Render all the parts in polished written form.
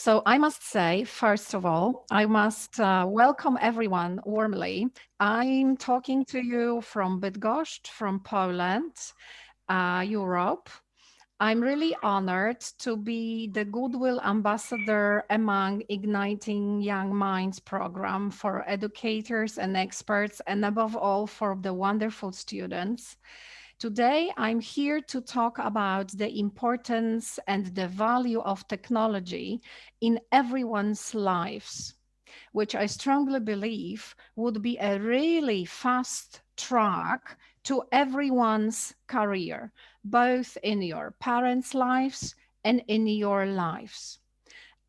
So I must say, first of all, I must welcome everyone warmly. I'm talking to you from Bydgoszcz, from Poland, Europe. I'm really honored to be the Goodwill Ambassador among Igniting Young Minds program for educators and experts, and above all, for the wonderful students. Today, I'm here to talk about the importance and the value of technology in everyone's lives, which I strongly believe would be a really fast track to everyone's career, both in your parents' lives and in your lives.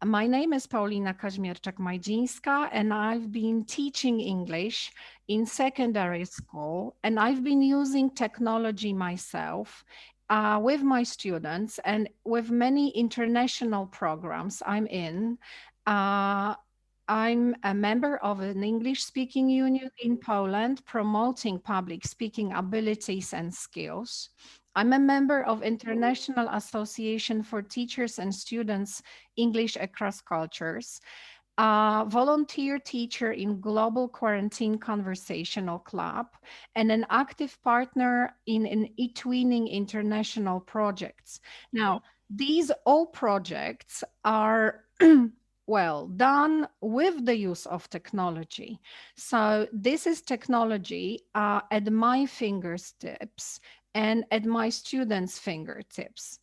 My name is Paulina Kaźmierczak-Majdzińska, and I've been teaching English in secondary school, and I've been using technology myself with my students and with many international programs I'm in. Uh, I'm a member of an English speaking union in Poland promoting public speaking abilities and skills. I'm a member of International Association for Teachers and Students English Across Cultures, a volunteer teacher in Global Quarantine Conversational Club, and an active partner in an eTwinning international projects. Now, these all projects are well done with the use of technology. So this is technology at my fingertips and at my students' fingertips.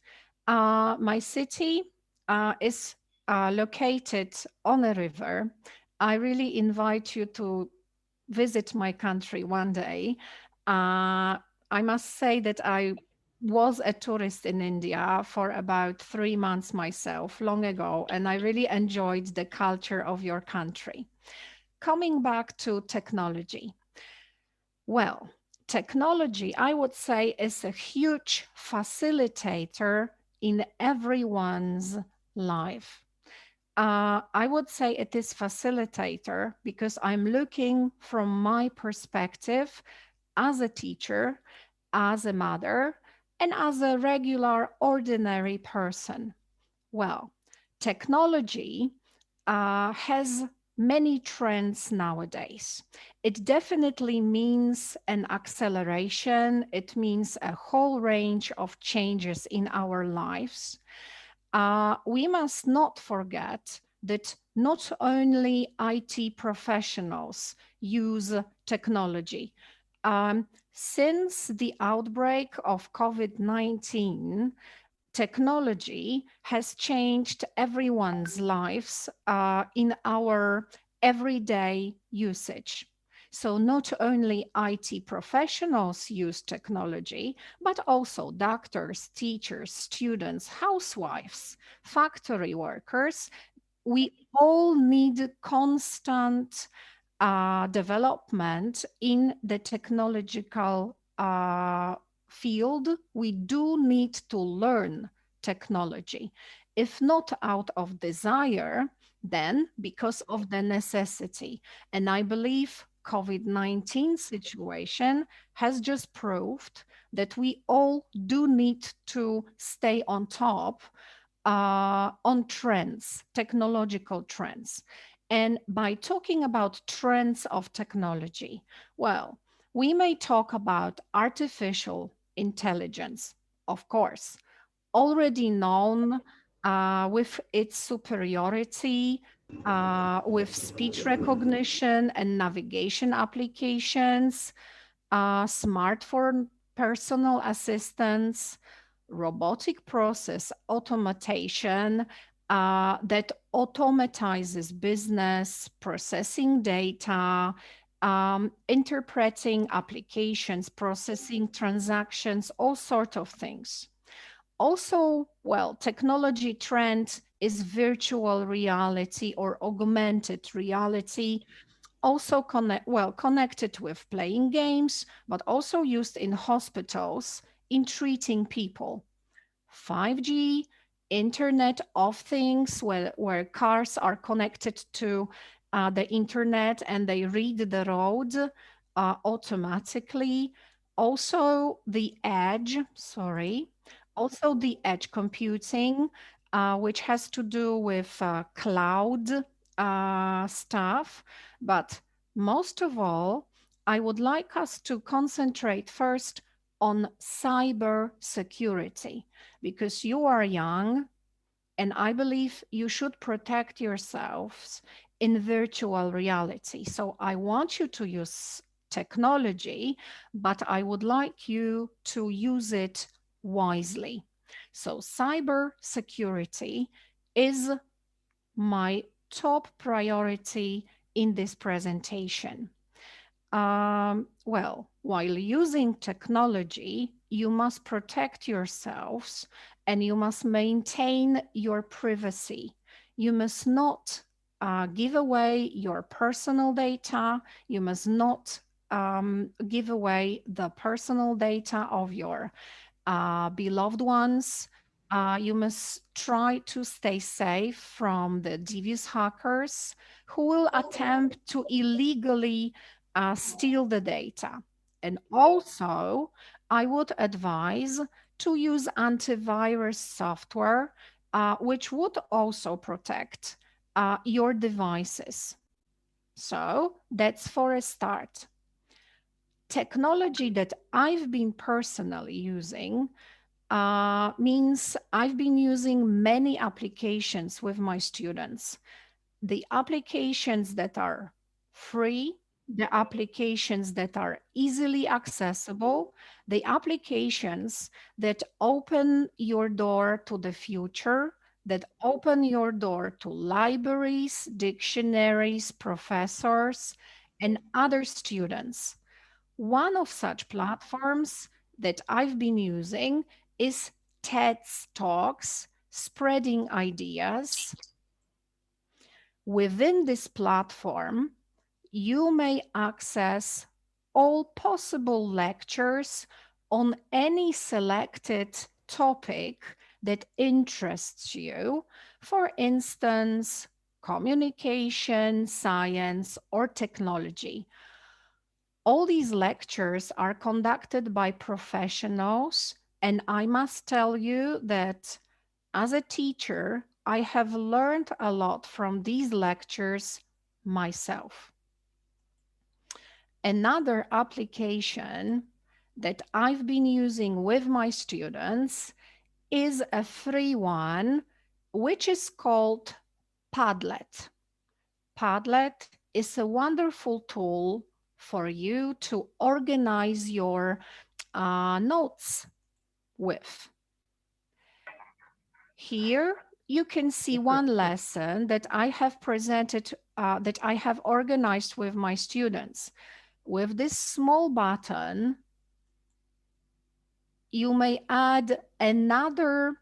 My city is located on a river. I really invite you to visit my country one day. I must say that I was a tourist in India for about 3 months myself, long ago, and I really enjoyed the culture of your country. Coming back to technology. Well, technology, I would say, is a huge facilitator in everyone's life. I would say it is facilitator because I'm looking from my perspective as a teacher, as a mother, and as a regular, ordinary person. Well, technology has many trends nowadays. It definitely means an acceleration, it means a whole range of changes in our lives. We must not forget that not only IT professionals use technology. Since the outbreak of COVID-19, technology has changed everyone's lives in our everyday usage. So not only IT professionals use technology, but also doctors, teachers, students, housewives, factory workers. We all need constant development in the technological field. We do need to learn technology, if not out of desire, then because of the necessity. And I believe COVID-19 situation has just proved that we all do need to stay on top on trends, technological trends. And by talking about trends of technology, well, we may talk about artificial intelligence, of course, already known with its superiority, with speech recognition and navigation applications, smartphone personal assistants, robotic process automation that automatizes business, processing data, interpreting applications, processing transactions, all sorts of things. Also, well, technology trend is virtual reality or augmented reality, also connected with playing games, but also used in hospitals in treating people. 5G, Internet of Things, where cars are connected to the internet and they read the road automatically. Also the edge, sorry, also the edge computing, which has to do with cloud stuff. But most of all, I would like us to concentrate first on cyber security because you are young and I believe you should protect yourselves in virtual reality. So I want you to use technology, but I would like you to use it wisely. So cyber security is my top priority in this presentation. Well, while using technology, you must protect yourselves and you must maintain your privacy. You must not give away your personal data. You must not give away the personal data of your beloved ones. You must try to stay safe from the devious hackers who will attempt to illegally steal the data. And also, I would advise to use antivirus software, which would also protect your devices. So that's for a start. Technology that I've been personally using means I've been using many applications with my students. The applications that are free, the applications that are easily accessible, the applications that open your door to the future, that open your door to libraries, dictionaries, professors, and other students. One of such platforms that I've been using is TED's Talks, Spreading Ideas. Within this platform, you may access all possible lectures on any selected topic that interests you. For instance, communication, science, or technology. All these lectures are conducted by professionals, and I must tell you that as a teacher, I have learned a lot from these lectures myself. Another application that I've been using with my students is a free one, which is called Padlet. Padlet is a wonderful tool for you to organize your notes with. Here you can see one lesson that I have presented, that I have organized with my students. With this small button, you may add another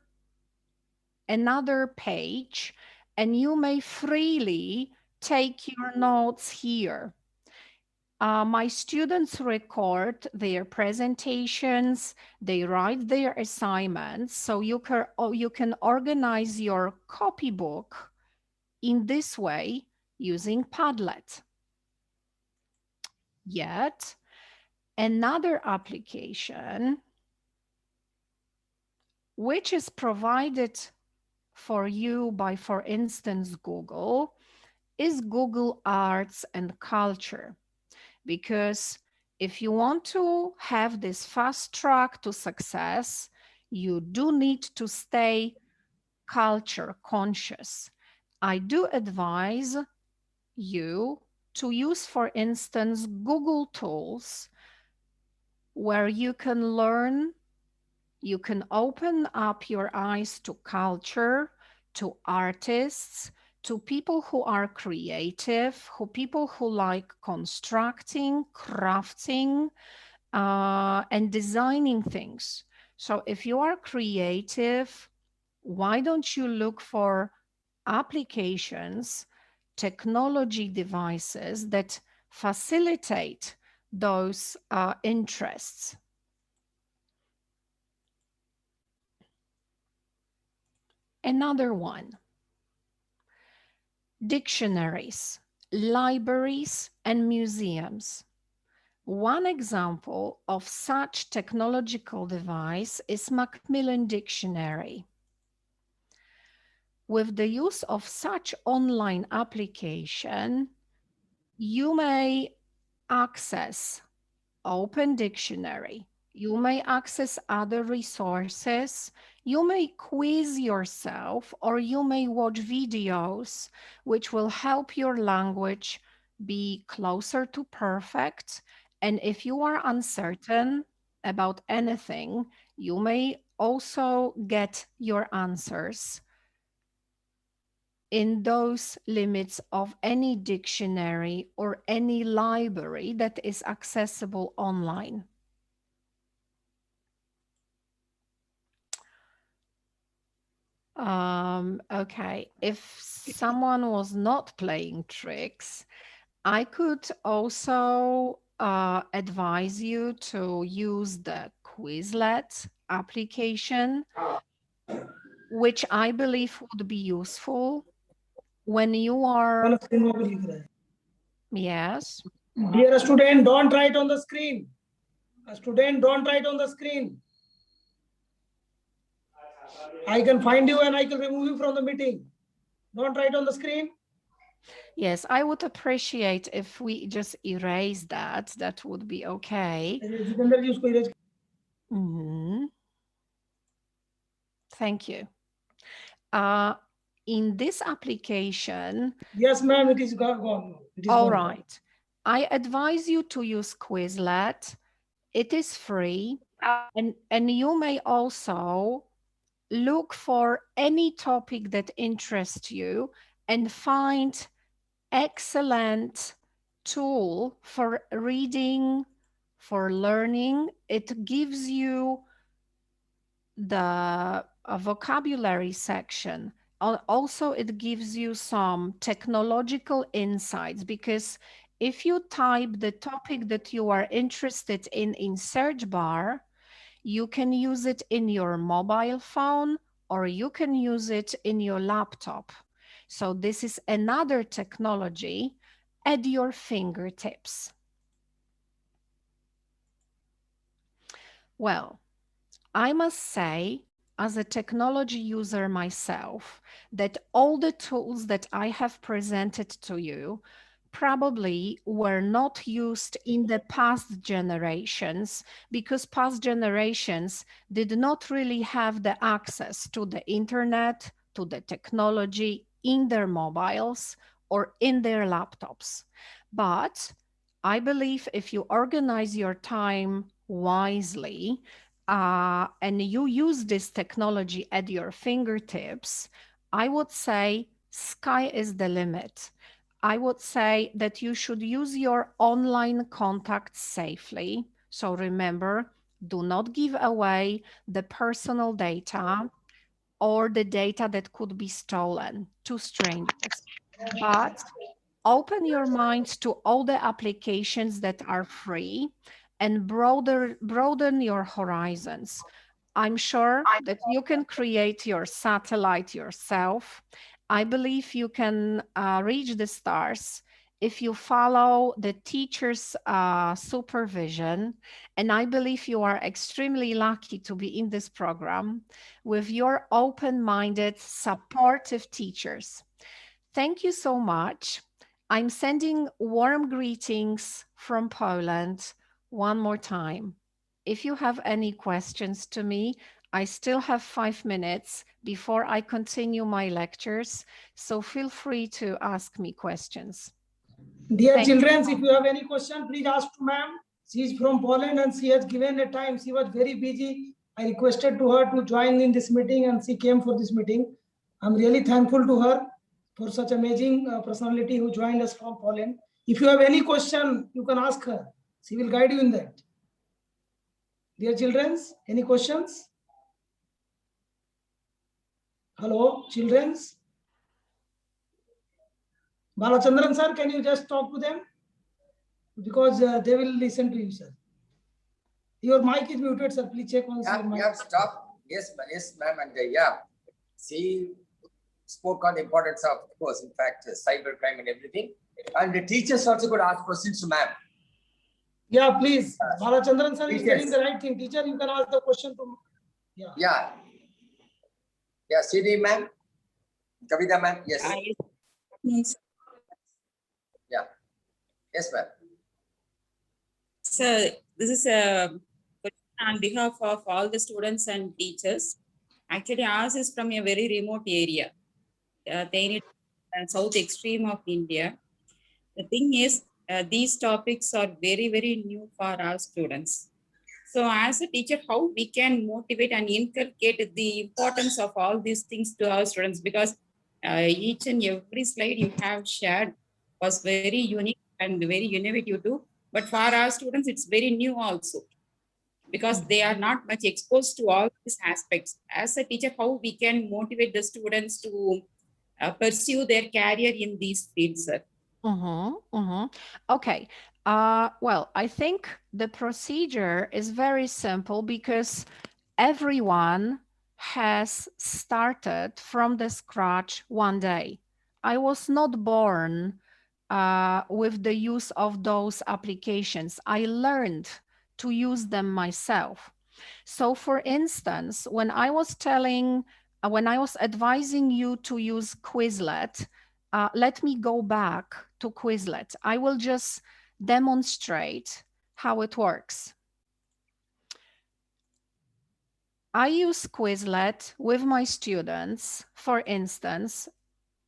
page and you may freely take your notes here. My students record their presentations, they write their assignments, so you can organize your copybook in this way using Padlet. Yet, another application which is provided for you by, for instance, Google, is Google Arts and Culture. Because if you want to have this fast track to success, you do need to stay culture conscious. I do advise you to use, for instance, Google tools where you can learn, you can open up your eyes to culture, to artists, to people who are creative, people who like constructing, crafting, and designing things. So if you are creative, why don't you look for applications, technology devices that facilitate those interests? Another one, dictionaries, libraries, and museums. One example of such technological device is Macmillan Dictionary. With the use of such online application, you may access Open Dictionary. You may access other resources. You may quiz yourself, or you may watch videos which will help your language be closer to perfect. And if you are uncertain about anything, you may also get your answers in those limits of any dictionary or any library that is accessible online. Okay, if someone was not playing tricks, I could also advise you to use the Quizlet application, which I believe would be useful when you are, yes. Dear student, don't write on the screen. A student, don't write on the screen. I can find you and I can remove you from the meeting. Don't write on the screen. Yes, I would appreciate if we just erase that. That would be okay. Mhm. Thank you. In this application, Yes, ma'am, it is gone. It is all gone. right. I advise you to use Quizlet. It is free, and you may also look for any topic that interests you and find excellent tool for reading, for learning. It gives you the vocabulary section. Also, it gives you some technological insights, because if you type the topic that you are interested in search bar, you can use it in your mobile phone or you can use it in your laptop. So this is another technology at your fingertips. Well, I must say, as a technology user myself, that all the tools that I have presented to you probably were not used in the past generations, because past generations did not really have the access to the internet, to the technology in their mobiles or in their laptops. But I believe if you organize your time wisely, and you use this technology at your fingertips, I would say sky is the limit. I would say that you should use your online contacts safely. So remember, do not give away the personal data or the data that could be stolen to strangers. But open your mind to all the applications that are free and broaden your horizons. I'm sure that you can create your satellite yourself. I believe you can reach the stars if you follow the teacher's supervision. And I believe you are extremely lucky to be in this program with your open-minded, supportive teachers. Thank you so much. I'm sending warm greetings from Poland one more time. If you have any questions to me, I still have 5 minutes before I continue my lectures, so feel free to ask me questions. Dear children, if you have any question, please ask to ma'am. She is from Poland and she has given a time. She was very busy. I requested to her to join in this meeting and she came for this meeting. I'm really thankful to her for such amazing personality who joined us from Poland. If you have any question, you can ask her. She will guide you in that. Dear children, any questions? Hello, children. Balachandran sir, can you just talk to them? Because they will listen to you, sir. Your mic is muted, sir. Please check once. Yeah, stop. Yes, ma'am, and yeah, she spoke on the importance of course, in fact, cybercrime and everything. And the teachers also could ask questions to ma'am. Yeah, please. Balachandran sir is telling the right thing. Teacher, you can ask the question to. Yeah. Yeah, CD ma'am. Kavita ma'am, yes. Yes. Yeah. Yes, ma'am. So this is a question on behalf of all the students and teachers. Actually, ours is from a very remote area. They need south extreme of India. The thing is, these topics are very, very new for our students. So as a teacher, how we can motivate and inculcate the importance of all these things to our students, because each and every slide you have shared was very unique and very innovative too. But for our students, it's very new also, because they are not much exposed to all these aspects. As a teacher, how we can motivate the students to pursue their career in these fields, sir? Okay. Well, I think the procedure is very simple because everyone has started from the scratch one day. I was not born with the use of those applications. I learned to use them myself. So for instance, when I was advising you to use Quizlet, let me go back to Quizlet. I will just demonstrate how it works. I use Quizlet with my students, for instance,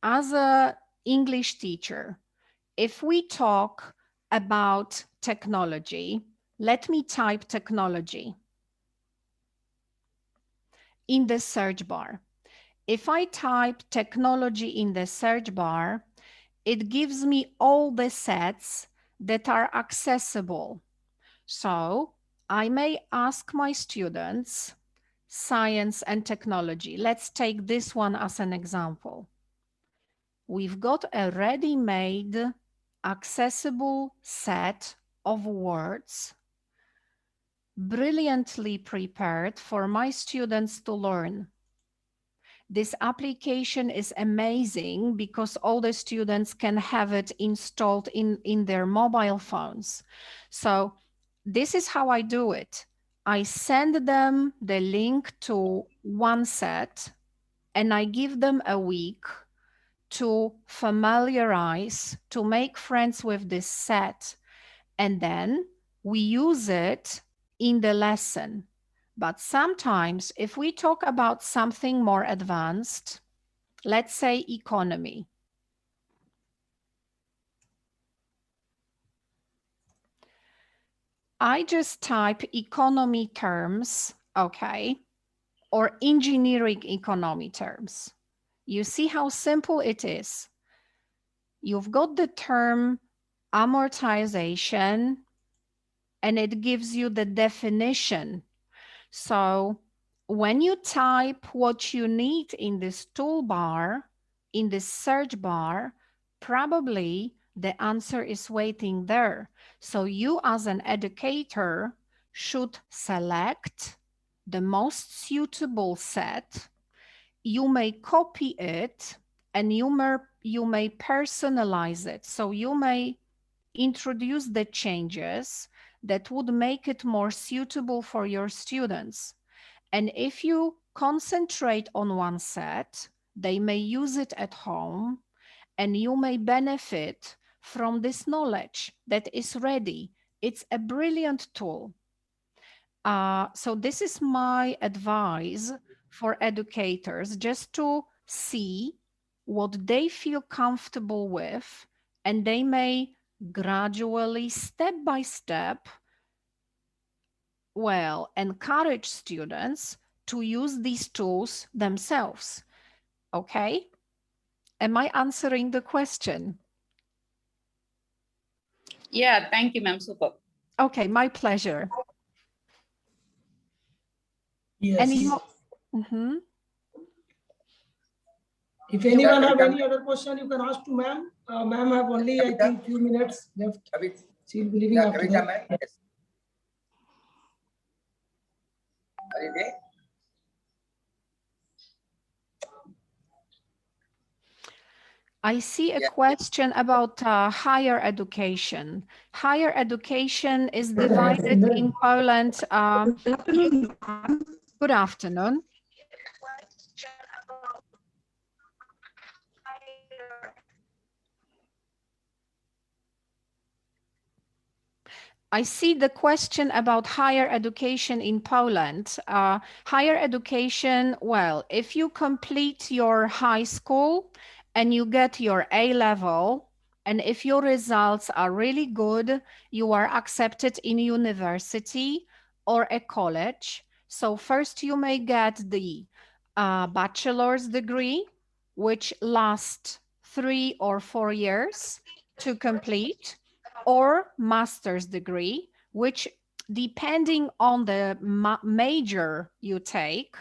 as an English teacher. If we talk about technology, let me type technology in the search bar. If I type technology in the search bar, it gives me all the sets that are accessible. So I may ask my students, science and technology. Let's take this one as an example. We've got a ready-made accessible set of words brilliantly prepared for my students to learn. This application is amazing because all the students can have it installed in their mobile phones. So this is how I do it. I send them the link to one set and I give them a week to familiarize, to make friends with this set. And then we use it in the lesson. But sometimes if we talk about something more advanced, let's say economy, I just type economy terms, okay, or engineering economy terms. You see how simple it is. You've got the term amortization and it gives you the definition. So when you type what you need in this toolbar, in this search bar, probably the answer is waiting there. So you as an educator should select the most suitable set. You may copy it and you may personalize it. So you may introduce the changes that would make it more suitable for your students. And if you concentrate on one set, they may use it at home and you may benefit from this knowledge that is ready. It's a brilliant tool. So this is my advice for educators, just to see what they feel comfortable with, and they may gradually, step by step, encourage students to use these tools themselves. Okay? Am I answering the question? Yeah, thank you, ma'am. Super. Okay, my pleasure. Yes. Any more? If anyone have any other question, you can ask to ma'am. Ma'am have only, I think, few minutes left. She will be leaving after that. Ma'am, yes. Are you there? I see a question about higher education. Higher education is divided in Poland. Good afternoon. I see the question about higher education in Poland. Higher education, well, if you complete your high school and you get your A level, and if your results are really good, you are accepted in university or a college. So first you may get the bachelor's degree, which lasts 3 or 4 years to complete, or master's degree, which depending on the major you take,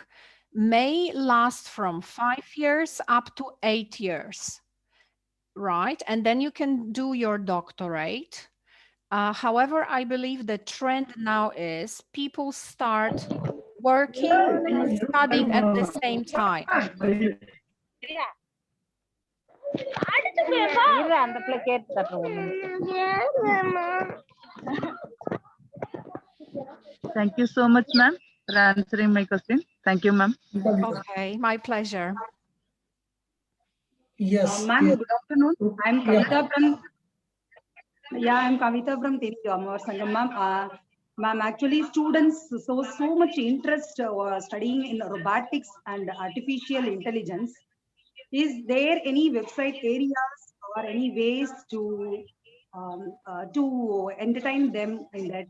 may last from 5 years up to 8 years, right? And then you can do your doctorate. However, I believe the trend now is people start working and studying at the same time. Thank you so much, ma'am, for answering my question. Thank you, ma'am. Okay, my pleasure. Yes. Ma'am, yes. good afternoon. I'm Yeah. Kavita from I'm Kavita from Amar Sangam, ma'am. Ma'am, actually, students so much interest studying in robotics and artificial intelligence. Is there any website areas or any ways to entertain them in that?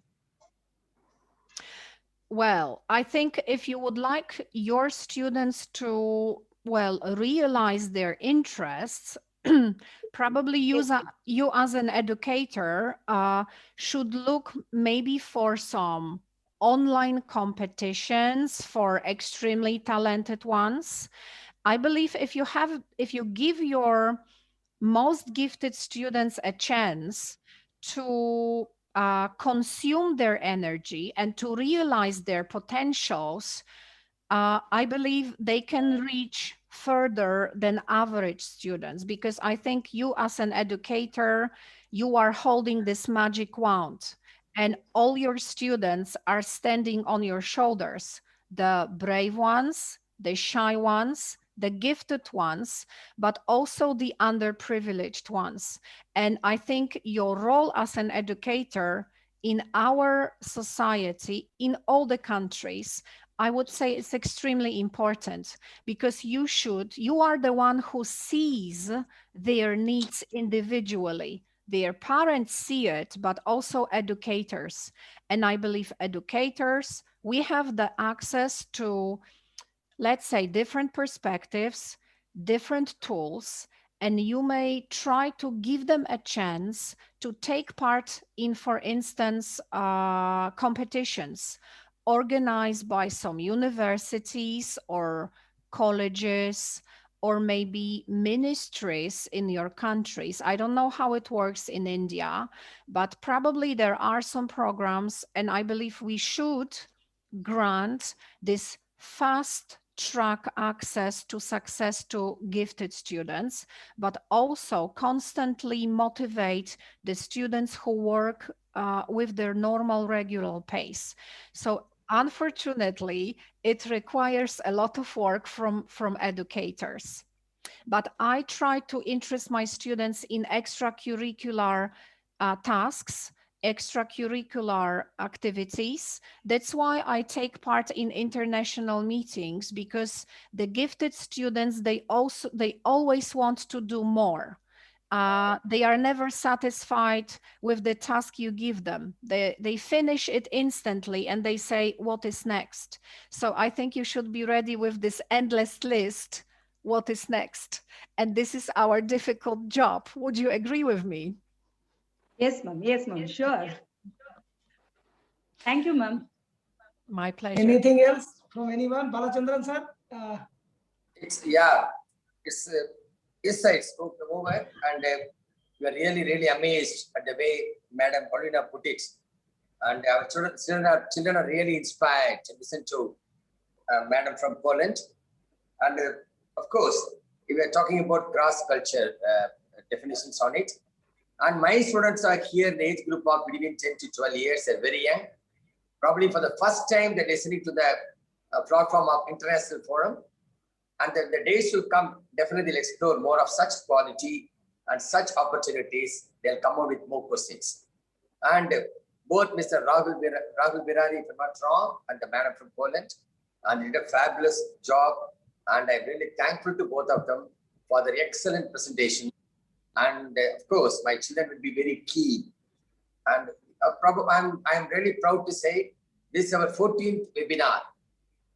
Well, I think if you would like your students to, well, realize their interests, probably you as an educator should look maybe for some online competitions for extremely talented ones. I believe if you give your most gifted students a chance to consume their energy and to realize their potentials, I believe they can reach further than average students, because I think you as an educator, you are holding this magic wand and all your students are standing on your shoulders, the brave ones, the shy ones, the gifted ones, but also the underprivileged ones. And I think your role as an educator in our society, in all the countries, I would say it's extremely important, because you are the one who sees their needs individually. Their parents see it, but also educators. And I believe educators, we have the access to, let's say, different perspectives, different tools, and you may try to give them a chance to take part in, for instance, competitions organized by some universities or colleges or maybe ministries in your countries. I don't know how it works in India, but probably there are some programs, and I believe we should grant this fast track access to success to gifted students, but also constantly motivate the students who work with their normal regular pace. So unfortunately, it requires a lot of work from educators. But I try to interest my students in extracurricular tasks, extracurricular activities. That's why I take part in international meetings, because the gifted students, they always want to do more. They are never satisfied with the task you give them. They finish it instantly and they say, what is next? So I think you should be ready with this endless list. What is next? And this is our difficult job. Would you agree with me? Yes, ma'am. Yes, ma'am. Sure. Thank you, ma'am. My pleasure. Anything else from anyone? Balachandran sir? It's yes, sir, it's over, and we are really amazed at the way Madam Paulina put it, and our children are really inspired to listen to Madam from Poland, and of course we are talking about cross culture definitions on it, and my students are here in the age group of between 10 to 12 years. They're very young. Probably for the first time they're listening to the platform of international forum. And the days to come, definitely they'll explore more of such quality and such opportunities. They'll come out with more questions. And both Mr. Rahul Birari, if I'm not wrong, and the madam from Poland, and did a fabulous job. And I'm really thankful to both of them for their excellent presentation. And of course, my children will be very keen. And I'm really proud to say this is our 14th webinar.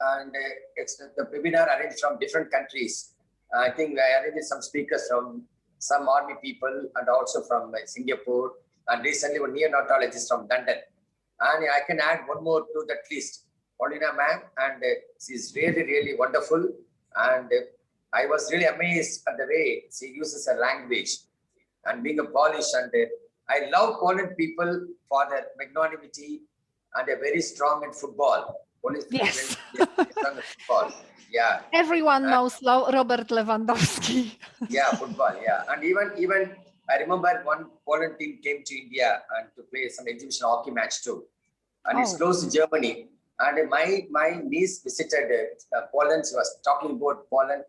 And it's the webinar arranged from different countries. I think I arranged some speakers from some army people and also from Singapore, and recently one neonatologist from London. And I can add one more to that list, Paulina ma'am, and she's really, really wonderful. And I was really amazed at the way she uses her language and being a Polish. And I love Poland people for their magnanimity, and they're very strong in football. Polish people Yes. very strong in football. Yeah. Everyone knows Robert Lewandowski. Yeah, football. Yeah, and even I remember one Poland team came to India and to play some exhibition hockey match too, and it's close to Germany. And my niece visited Poland. She was talking about Poland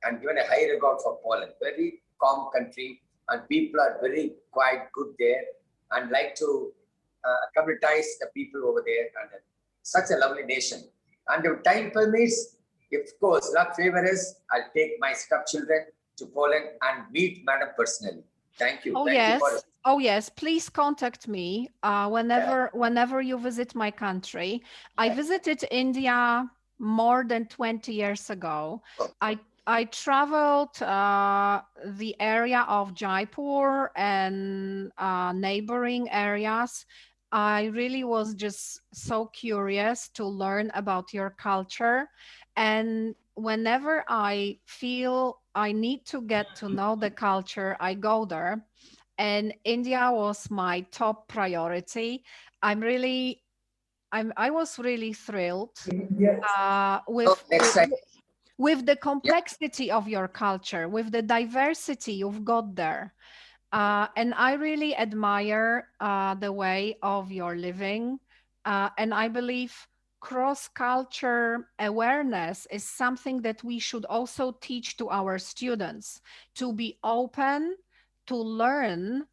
and given a high regard for Poland. Very calm country, and people are very quite good there and like to communitize the people over there. And such a lovely nation. And if time permits, if of course luck favors, I'll take my stepchildren to Poland and meet Madam personally. Thank you. Oh, Thank yes. you for Oh, yes. Please contact me whenever you visit my country. I visited India more than 20 years ago. I traveled the area of Jaipur and neighboring areas. I really was just so curious to learn about your culture. And whenever I feel I need to get to know the culture, I go there. And India was my top priority. I was really thrilled with the complexity of your culture, with the diversity you've got there. And I really admire the way of your living. And I believe cross-culture awareness is something that we should also teach to our students, to be open, to learn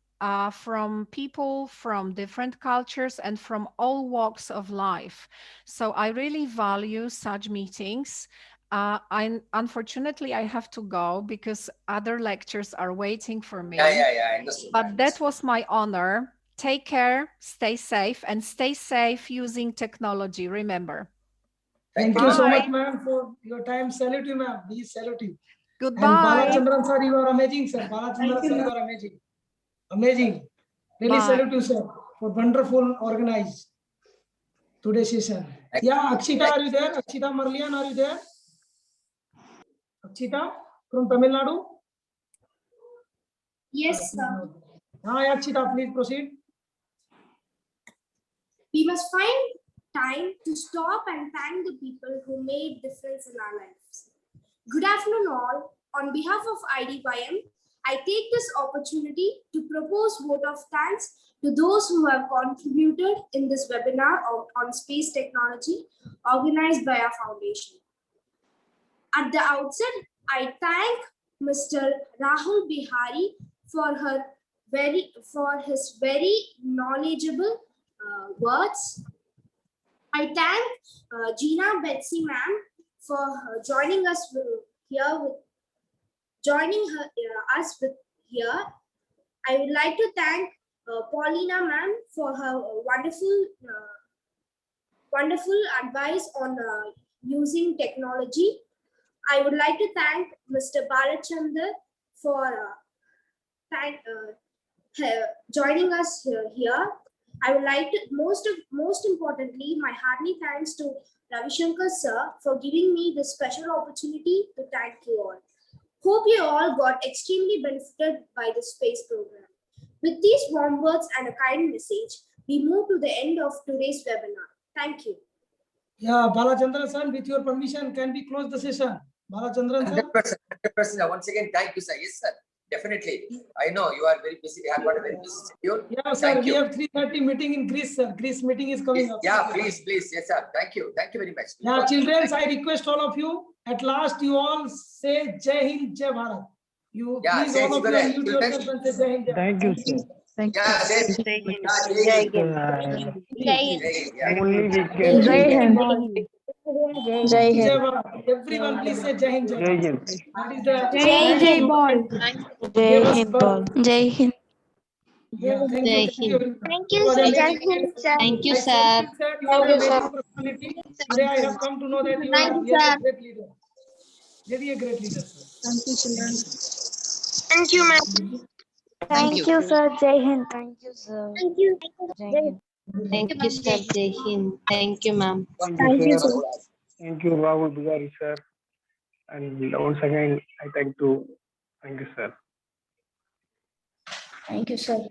from people from different cultures and from all walks of life. So I really value such meetings. Unfortunately, I have to go because other lectures are waiting for me. Yeah, I understood. But that was my honor. Take care, stay safe, and stay safe using technology, remember. Thank you so much, ma'am, for your time. Salute you, ma'am. Please salute you. Goodbye. And Balachandran sir, you are amazing, sir. Balachandran sir, you are amazing. Amazing. Really salute you, sir, for wonderful organized today's session. Yeah, Akshita, are you there? Akshita Marlian, are you there? Akshita from Tamil Nadu? Yes, sir. Hi, Akshita, please proceed. We must find time to stop and thank the people who made difference in our lives. Good afternoon all. On behalf of IDYM, I take this opportunity to propose vote of thanks to those who have contributed in this webinar on space technology organized by our foundation. At the outset, I thank Mr. Rahul Bihari for his very knowledgeable words. I thank Gina Betsy ma'am for joining us here. I would like to thank Paulina ma'am for her wonderful advice on using technology. I would like to thank Mr. Balachandar for joining us here. I would like to, most importantly, my hearty thanks to Ravi Shankar sir for giving me this special opportunity to thank you all. Hope you all got extremely benefited by the space program. With these warm words and a kind message, we move to the end of today's webinar. Thank you. Yeah, Balachandran sir, with your permission, can we close the session? Balachandran sir? 100%. Once again, thank you, sir. Yes, sir. Definitely. I know you are very busy. You have got a very busy schedule. Yeah, sir. We have 3:30 meeting in Greece, sir. Greece meeting is coming up. Yeah, please. Yes, sir. Thank you. Thank you very much. Yeah, children, I request all of you, at last you all say Jai Hind, Jai Bharat. You please all of you unmute yourself and say Jai Hind, Jai Bharat. Thank you, sir. Thank Yeah, you. same. Jai Hind. Yeah, Jai Hind. Jai Jai Hind, yeah. Only we can Jai say Hind. Jai Hind. Jai Bol. Everyone please say Jai Hind. Jai Jai Bol. Hind. That is the Jai Jai Bol. Jai Hind Bol. Jai Hind. Yeah, thank you. Thank you. Thank It you, was sir. Jai amazing. Hind, sir. Thank you, I sir. sincerely said you are a amazing personality. Today I have come to know that you are Thank you, really a sir. great leader. Really a great leader, sir. Thank you, children. Thank you, ma'am. Thank you. sir. Jai Hind. Thank you, sir. Thank you. Jai Hind. Thank you, sir. Jai Hind. Thank you, ma'am. Thank you, sir. Thank you, Rahul Bigari, sir. And once again, I thank you, sir. Thank you, sir.